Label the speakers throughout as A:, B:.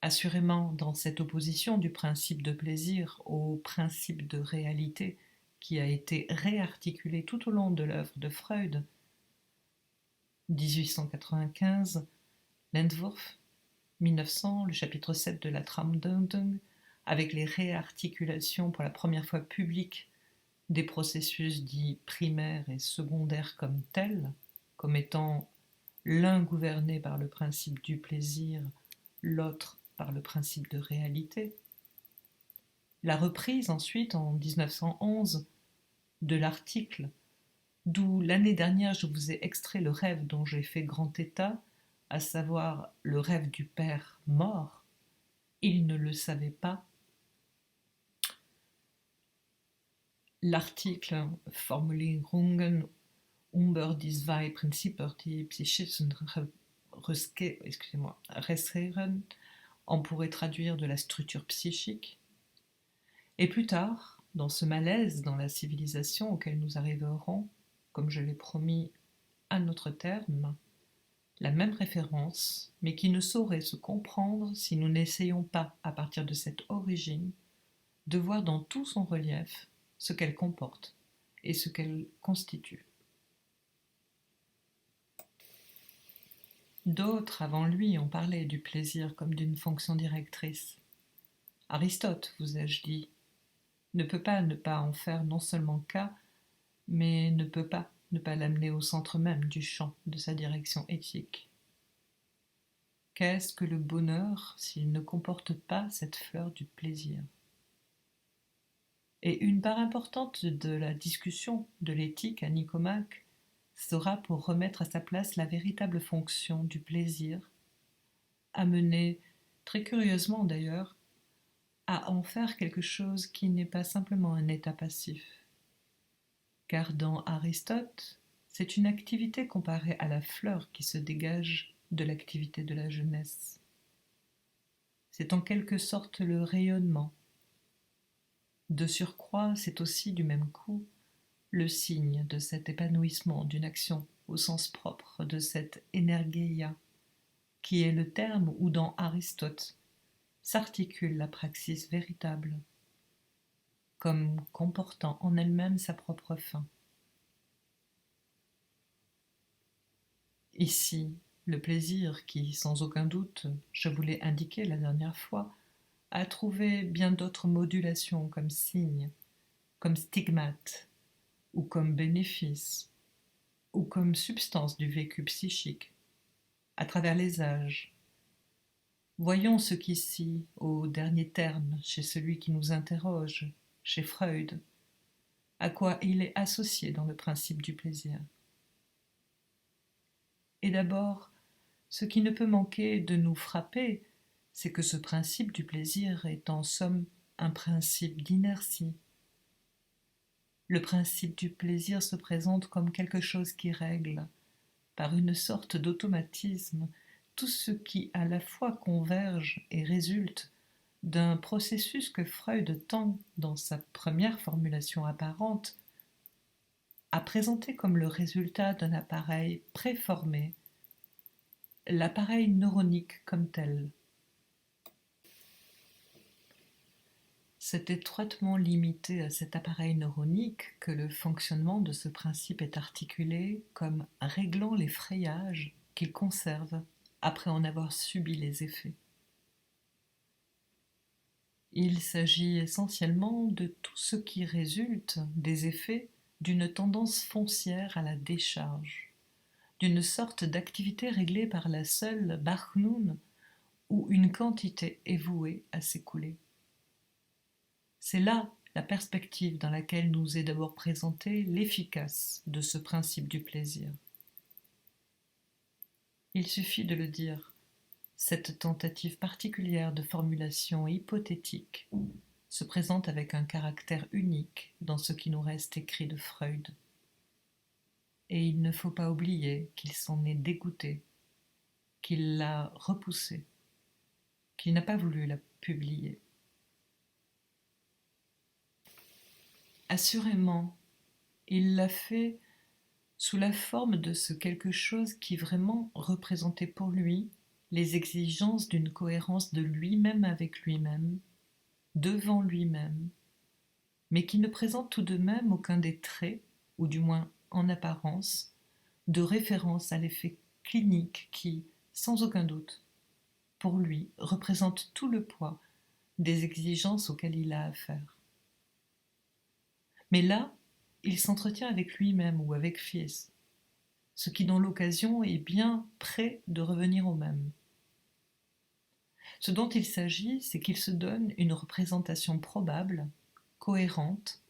A: Assurément, dans cette opposition du principe de plaisir au principe de réalité qui a été réarticulé tout au long de l'œuvre de Freud, 1895, l'Entwurf, 1900, le chapitre 7 de la Traumdeutung, avec les réarticulations pour la première fois publiques des processus dits primaires et secondaires comme tels, comme étant l'un gouverné par le principe du plaisir, l'autre par le principe de réalité. La reprise ensuite en 1911 de l'article d'où l'année dernière je vous ai extrait le rêve dont j'ai fait grand état, à savoir le rêve du père mort. Il ne le savait pas. L'article Formulierungen über die zwei Prinzipien die psychischen Restrehren, on pourrait traduire de la structure psychique. Et plus tard, dans ce malaise dans la civilisation auquel nous arriverons, comme je l'ai promis à notre terme, la même référence, mais qui ne saurait se comprendre si nous n'essayons pas, à partir de cette origine, de voir dans tout son relief ce qu'elle comporte et ce qu'elle constitue. D'autres avant lui ont parlé du plaisir comme d'une fonction directrice. Aristote, vous ai-je dit, ne peut pas ne pas en faire non seulement cas, mais ne peut pas ne pas l'amener au centre même du champ de sa direction éthique. Qu'est-ce que le bonheur s'il ne comporte pas cette fleur du plaisir? Et une part importante de la discussion de l'éthique à Nicomaque sera pour remettre à sa place la véritable fonction du plaisir, amener, très curieusement d'ailleurs, à en faire quelque chose qui n'est pas simplement un état passif. Car dans Aristote, c'est une activité comparée à la fleur qui se dégage de l'activité de la jeunesse. C'est en quelque sorte le rayonnement. De surcroît, c'est aussi du même coup le signe de cet épanouissement d'une action au sens propre de cette energeia, qui est le terme où dans Aristote s'articule la praxis véritable, comme comportant en elle-même sa propre fin. Ici, le plaisir qui, sans aucun doute, je vous l'ai indiqué la dernière fois, a trouvé bien d'autres modulations comme signe, comme stigmate, ou comme bénéfice, ou comme substance du vécu psychique, à travers les âges. Voyons ce qu'ici, au dernier terme, chez celui qui nous interroge, chez Freud, à quoi il est associé dans le principe du plaisir. Et d'abord, ce qui ne peut manquer de nous frapper, c'est que ce principe du plaisir est en somme un principe d'inertie. Le principe du plaisir se présente comme quelque chose qui règle, par une sorte d'automatisme, tout ce qui à la fois converge et résulte d'un processus que Freud tend, dans sa première formulation apparente, à présenter comme le résultat d'un appareil préformé, l'appareil neuronique comme tel. C'est étroitement limité à cet appareil neuronique que le fonctionnement de ce principe est articulé comme réglant les frayages qu'il conserve après en avoir subi les effets. Il s'agit essentiellement de tout ce qui résulte des effets d'une tendance foncière à la décharge, d'une sorte d'activité réglée par la seule Bachnun où une quantité est vouée à s'écouler. C'est là la perspective dans laquelle nous est d'abord présentée l'efficace de ce principe du plaisir. Il suffit de le dire, cette tentative particulière de formulation hypothétique se présente avec un caractère unique dans ce qui nous reste écrit de Freud. Et il ne faut pas oublier qu'il s'en est dégoûté, qu'il l'a repoussée, qu'il n'a pas voulu la publier. Assurément, il l'a fait sous la forme de ce quelque chose qui vraiment représentait pour lui les exigences d'une cohérence de lui-même avec lui-même, devant lui-même, mais qui ne présente tout de même aucun des traits, ou du moins en apparence, de référence à l'effet clinique qui, sans aucun doute, pour lui, représente tout le poids des exigences auxquelles il a affaire. Mais là, il s'entretient avec lui-même ou avec Fies, ce qui dans l'occasion est bien près de revenir au même. Ce dont il s'agit, c'est qu'il se donne une représentation probable, cohérente,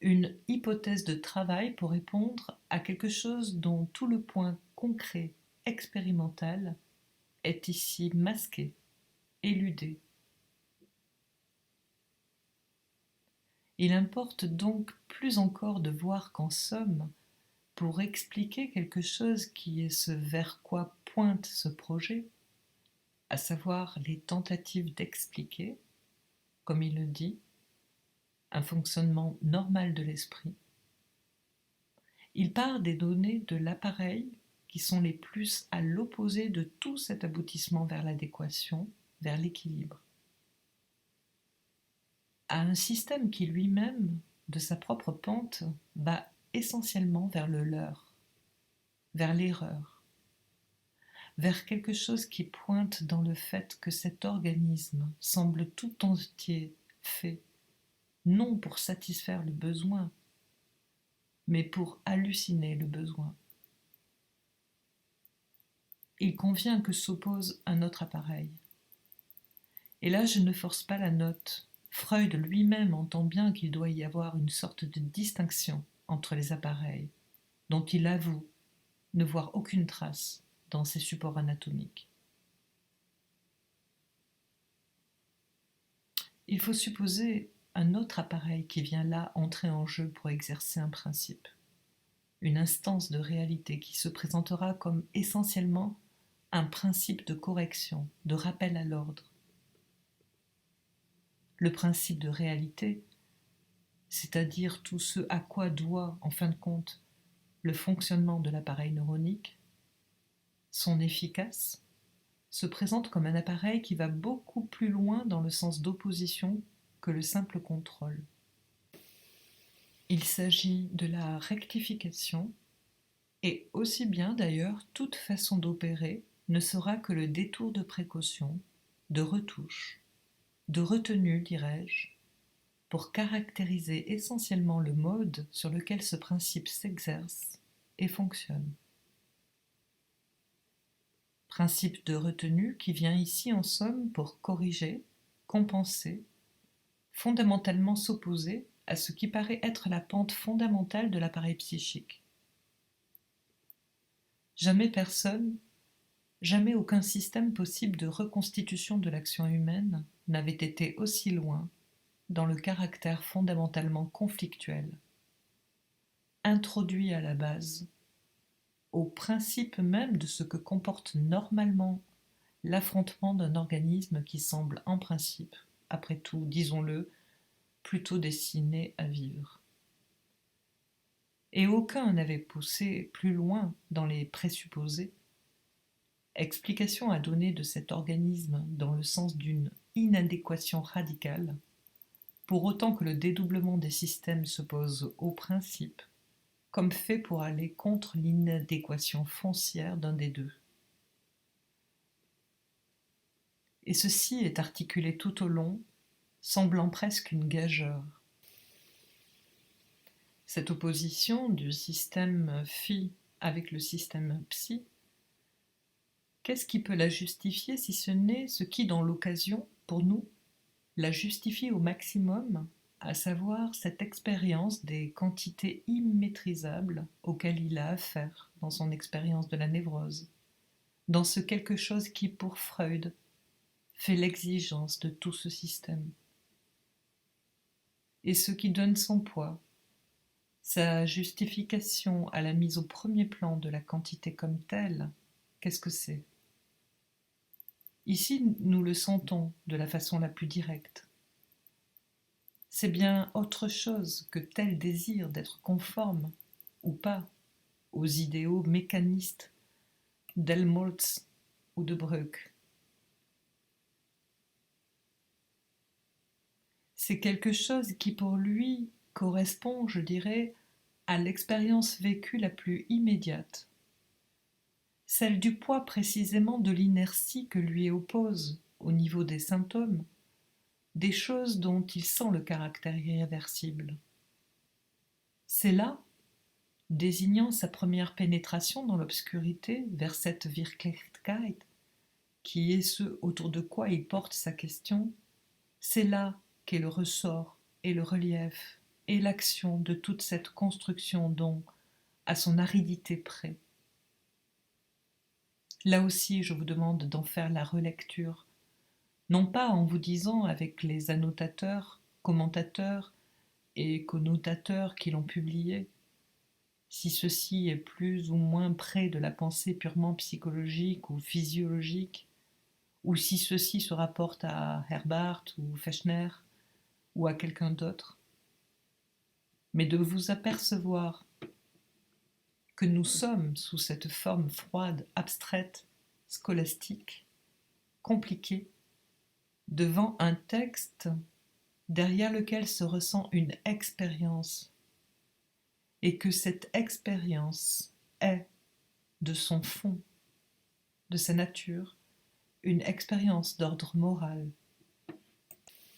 A: une hypothèse de travail pour répondre à quelque chose dont tout le point concret, expérimental, est ici masqué, éludé. Il importe donc plus encore de voir qu'en somme, pour expliquer quelque chose qui est ce vers quoi pointe ce projet, à savoir les tentatives d'expliquer, comme il le dit, un fonctionnement normal de l'esprit, il part des données de l'appareil qui sont les plus à l'opposé de tout cet aboutissement vers l'adéquation, vers l'équilibre, à un système qui lui-même, de sa propre pente, va essentiellement vers le leurre, vers l'erreur, vers quelque chose qui pointe dans le fait que cet organisme semble tout entier fait, non pour satisfaire le besoin, mais pour halluciner le besoin. Il convient que s'oppose un autre appareil. Et là, je ne force pas la note. Freud lui-même entend bien qu'il doit y avoir une sorte de distinction entre les appareils, dont il avoue ne voir aucune trace dans ses supports anatomiques. Il faut supposer un autre appareil qui vient là entrer en jeu pour exercer un principe, une instance de réalité qui se présentera comme essentiellement un principe de correction, de rappel à l'ordre. Le principe de réalité, c'est-à-dire tout ce à quoi doit, en fin de compte, le fonctionnement de l'appareil neuronique, son efficace, se présente comme un appareil qui va beaucoup plus loin dans le sens d'opposition que le simple contrôle. Il s'agit de la rectification, et aussi bien d'ailleurs toute façon d'opérer ne sera que le détour de précaution, de retouche, de retenue, dirais-je, pour caractériser essentiellement le mode sur lequel ce principe s'exerce et fonctionne. Principe de retenue qui vient ici en somme pour corriger, compenser, fondamentalement s'opposer à ce qui paraît être la pente fondamentale de l'appareil psychique. Jamais personne, jamais aucun système possible de reconstitution de l'action humaine n'avait été aussi loin dans le caractère fondamentalement conflictuel, introduit à la base, au principe même de ce que comporte normalement l'affrontement d'un organisme qui semble en principe, après tout, disons-le, plutôt destiné à vivre. Et aucun n'avait poussé plus loin dans les présupposés, explication à donner de cet organisme dans le sens d'une inadéquation radicale, pour autant que le dédoublement des systèmes se pose au principe, comme fait pour aller contre l'inadéquation foncière d'un des deux. Et ceci est articulé tout au long, semblant presque une gageure. Cette opposition du système phi avec le système psy, qu'est-ce qui peut la justifier si ce n'est ce qui, dans l'occasion, pour nous, la justifie au maximum, à savoir cette expérience des quantités immaîtrisables auxquelles il a affaire dans son expérience de la névrose, dans ce quelque chose qui, pour Freud, fait l'exigence de tout ce système. Et ce qui donne son poids, sa justification à la mise au premier plan de la quantité comme telle, qu'est-ce que c'est ? Ici, nous le sentons de la façon la plus directe. C'est bien autre chose que tel désir d'être conforme, ou pas, aux idéaux mécanistes d'Helmholtz ou de Breuck. C'est quelque chose qui pour lui correspond, je dirais, à l'expérience vécue la plus immédiate, celle du poids précisément de l'inertie que lui oppose, au niveau des symptômes, des choses dont il sent le caractère irréversible. C'est là, désignant sa première pénétration dans l'obscurité vers cette Wirklichkeit, qui est ce autour de quoi il porte sa question, c'est là qu'est le ressort et le relief et l'action de toute cette construction dont, à son aridité près. Là aussi, je vous demande d'en faire la relecture, non pas en vous disant avec les annotateurs, commentateurs et connotateurs qui l'ont publié, si ceci est plus ou moins près de la pensée purement psychologique ou physiologique, ou si ceci se rapporte à Herbart ou Fechner ou à quelqu'un d'autre, mais de vous apercevoir que nous sommes sous cette forme froide, abstraite, scolastique, compliquée, devant un texte derrière lequel se ressent une expérience, et que cette expérience est, de son fond, de sa nature, une expérience d'ordre moral,